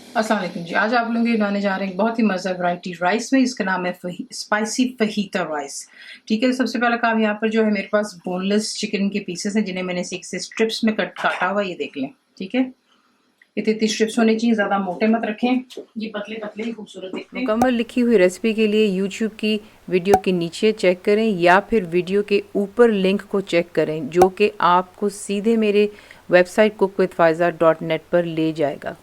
अस्सलाम वालेकुम जी। आज आप लोगों के लिए बनाने जा रहे हैं एक बहुत ही मज़ेदार वैरायटी राइस में, इसका नाम है स्पाइसी फहीता राइस। ठीक है, सबसे पहला काम यहाँ पर जो है मेरे पास बोनलेस चिकन के पीसेस हैं जिन्हें मैंने से स्ट्रिप्स में काटा हुआ, ये देख लें। ठीक है, इतनी स्ट्रिप्स होनी चाहिए, ज़्यादा मोटे मत रखें, ये पतले पतले ही खूबसूरत दिखते हैं। मुकम्मल लिखी हुई रेसिपी के लिए यूट्यूब की वीडियो के नीचे चेक करें या फिर वीडियो के ऊपर लिंक को चेक करें जो कि आपको सीधे मेरे वेबसाइट cookWithFaiza.net पर ले जाएगा।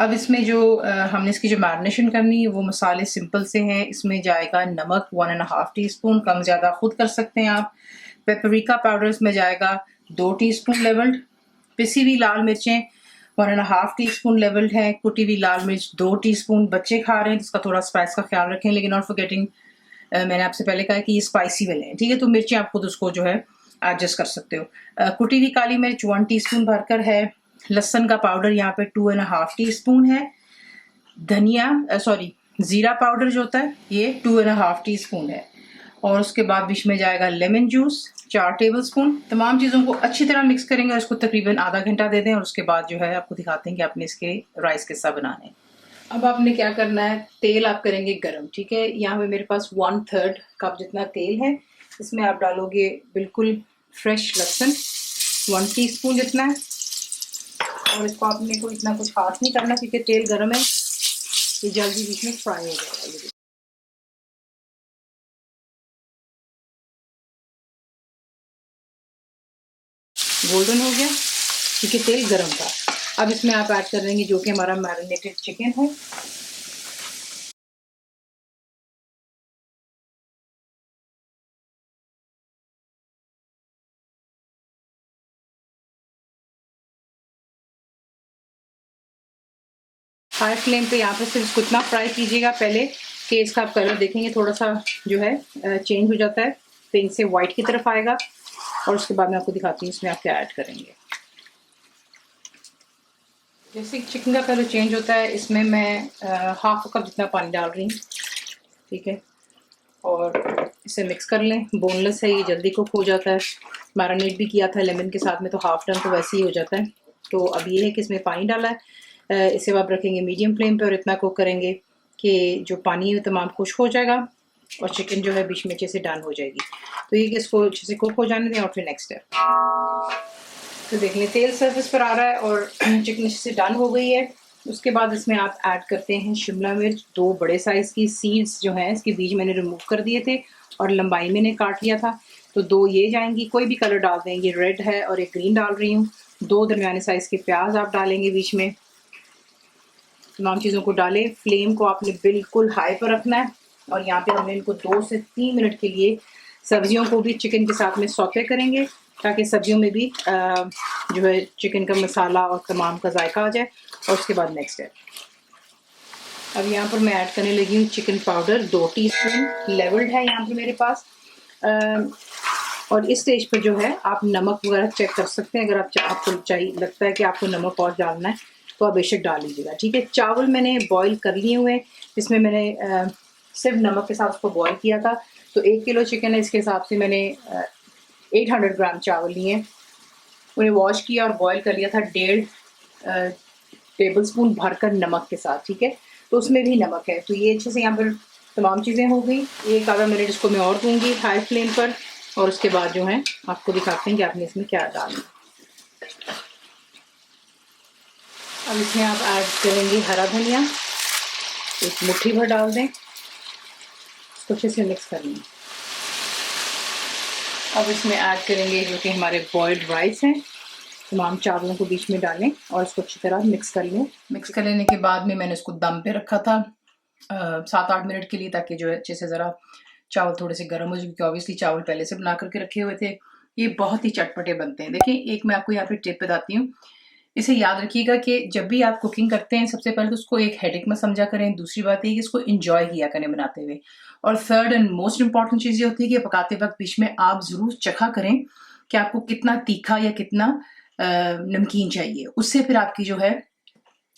अब इसमें जो हमने इसकी जो मैरिनेशन करनी है वो मसाले सिंपल से हैं। इसमें जाएगा नमक 1.5 टीस्पून, कम ज़्यादा खुद कर सकते हैं आप। पेपरिका पाउडर इसमें जाएगा 2 टीस्पून लेवल्ड। पिसी हुई लाल मिर्चें 1.5 टीस्पून लेवल्ड है। कुटी हुई लाल मिर्च 2 टीस्पून। बच्चे खा रहे हैं तो इसका थोड़ा स्पाइस का ख्याल रखें, लेकिन नॉट फॉरगेटिंग मैंने आपसे पहले कहा कि ये स्पाइसी वाले हैं। ठीक है, तो मिर्चें आप खुद उसको जो है एडजस्ट कर सकते हो। कुटी हुई काली मिर्च 1 टीस्पून भरकर है। लहसुन का पाउडर यहाँ पे 2.5 टीस्पून है। धनिया सॉरी जीरा पाउडर जो होता है ये 2.5 टीस्पून है। और उसके बाद बीच में जाएगा लेमन जूस 4 टेबलस्पून। तमाम चीज़ों को अच्छी तरह मिक्स करेंगे और इसको तकरीबन आधा घंटा दे दें, और उसके बाद जो है आपको दिखाते हैं कि आपने इसके राइस किस बनाने हैं। अब आपने क्या करना है, तेल आप करेंगे गरम। ठीक है, यहाँ पे मेरे पास 1/3 कप जितना तेल है। इसमें आप डालोगे बिल्कुल फ्रेश लहसुन 1 टीस्पून जितना है, और इसको आपने को इतना कुछ हाथ नहीं करना क्योंकि तेल गर्म है, ये जल्दी बीच में फ्राई हो जाएगा। ये गोल्डन हो गया क्योंकि तेल गर्म था। अब इसमें आप ऐड कर देंगे जो कि हमारा मैरिनेटेड चिकन है। हाई फ्लेम पे यहाँ पे सिर्फ इसको इतना फ्राई कीजिएगा पहले कि इसका आप कलर देखेंगे थोड़ा सा जो है चेंज हो जाता है, पिंक से वाइट की तरफ आएगा। और उसके बाद मैं आपको दिखाती हूँ इसमें आप क्या ऐड करेंगे। जैसे चिकन का कलर चेंज होता है इसमें मैं हाफ कप जितना पानी डाल रही हूँ। ठीक है, और इसे मिक्स कर लें। बोनलेस है, ये जल्दी कुक हो जाता है। मैरिनेट भी किया था लेमन के साथ में, तो हाफ टन तो वैसे ही हो जाता है। तो अब ये है कि इसमें पानी डाला है, इसे आप रखेंगे मीडियम फ्लेम पे और इतना कुक करेंगे कि जो पानी है तमाम खुश्क हो जाएगा और चिकन जो है बीच में अच्छे से डन हो जाएगी। तो ये कि इसको अच्छे से कुक हो जाने दें और फिर नेक्स्ट स्टेप। तो देख लें तेल सर्फेस पर आ रहा है और चिकन अच्छे से डन हो गई है। उसके बाद इसमें आप ऐड करते हैं शिमला मिर्च 2 बड़े साइज़ की। सीड्स जो हैं इसके बीज मैंने रिमूव कर दिए थे और लंबाई मैंने काट लिया था, तो 2 ये जाएंगी। कोई भी कलर डाल दें, ये रेड है और एक ग्रीन डाल रही हूँ। 2 दरमियाने साइज़ के प्याज आप डालेंगे बीच में। तमाम चीज़ों को डालें। फ्लेम को आपने बिल्कुल हाई पर रखना है और यहाँ पे हमने इनको 2 से 3 मिनट के लिए सब्जियों को भी चिकन के साथ में सौते करेंगे ताकि सब्जियों में भी जो है चिकन का मसाला और तमाम का जायका आ जाए। और उसके बाद नेक्स्ट है, अब यहाँ पर मैं ऐड करने लगी हूँ चिकन पाउडर 2 टीस्पून लेवल्ड है यहाँ पे मेरे पास। और इस स्टेज पर जो है आप नमक वगैरह चेक कर सकते हैं। अगर आपको चाहिए लगता है कि आपको नमक और डालना है तो आप बेशक डाल लीजिएगा। ठीक है, चावल मैंने बॉईल कर लिए हुए, इसमें मैंने सिर्फ नमक के साथ उसको बॉईल किया था। तो 1 किलो चिकन है, इसके हिसाब से मैंने 800 ग्राम चावल लिए, उन्हें वॉश किया और बॉईल कर लिया था 1.5 टेबल स्पून भरकर नमक के साथ। ठीक है, तो उसमें भी नमक है। तो ये अच्छे से यहाँ पर तमाम चीज़ें हो गई। एक आधा मिनट इसको मैं और दूंगी हाई फ्लेम पर, और उसके बाद जो है आपको दिखाते हैं कि आपने इसमें क्या डालना। अब इसमें आप ऐड करेंगे हरा धनिया, एक मुट्ठी भर डाल दें, इसको अच्छे से मिक्स कर लें। अब इसमें ऐड करेंगे जो कि हमारे बॉइल्ड राइस हैं, तमाम चावलों को बीच में डालें और इसको अच्छी तरह मिक्स कर लें। मिक्स कर लेने के बाद में मैंने इसको दम पे रखा था 7-8 मिनट के लिए, ताकि जो है अच्छे से ज़रा चावल थोड़े से गर्म हो जाए, क्योंकि ऑब्वियसली चावल पहले से बना करके रखे हुए थे। ये बहुत ही चटपटे बनते हैं। देखिए, एक मैं आपको यहाँ पे टिप बताती हूँ, इसे याद रखिएगा कि जब भी आप कुकिंग करते हैं सबसे पहले तो उसको एक हेडेक में समझा करें। दूसरी बात ये कि इसको एंजॉय किया करें बनाते हुए। और थर्ड एंड मोस्ट इंपॉर्टेंट चीज़ ये होती है कि पकाते वक्त बीच में आप ज़रूर चखा करें कि आपको कितना तीखा या कितना नमकीन चाहिए। उससे फिर आपकी जो है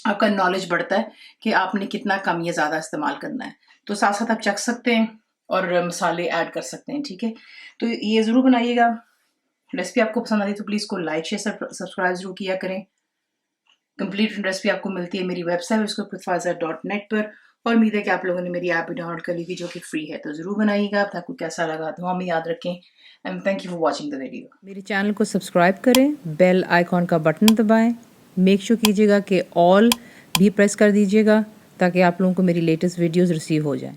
आपका नॉलेज बढ़ता है कि आपने कितना कम या ज़्यादा इस्तेमाल करना है। तो साथ साथ आप चख सकते हैं और मसाले ऐड कर सकते हैं। ठीक है, तो ये ज़रूर बनाइएगा। रेसिपी आपको पसंद आई तो प्लीज़ को लाइक शेयर सब्सक्राइब जरूर किया करें। कंप्लीट रेसिपी आपको मिलती है मेरी वेबसाइट cookWithFaiza.net पर, और उम्मीद है कि आप लोगों ने मेरी ऐप भी डाउनलोड कर ली थी जो कि फ्री है, तो ज़रूर बनाइएगा। आपको कैसा लगा दुआ में याद रखें, and thank you for watching the video. मेरे चैनल को सब्सक्राइब करें, बेल आइकॉन का बटन दबाएं, मेक श्योर कीजिएगा कि ऑल भी प्रेस कर दीजिएगा ताकि आप लोगों को मेरी लेटेस्ट वीडियोस रिसीव हो जाएं।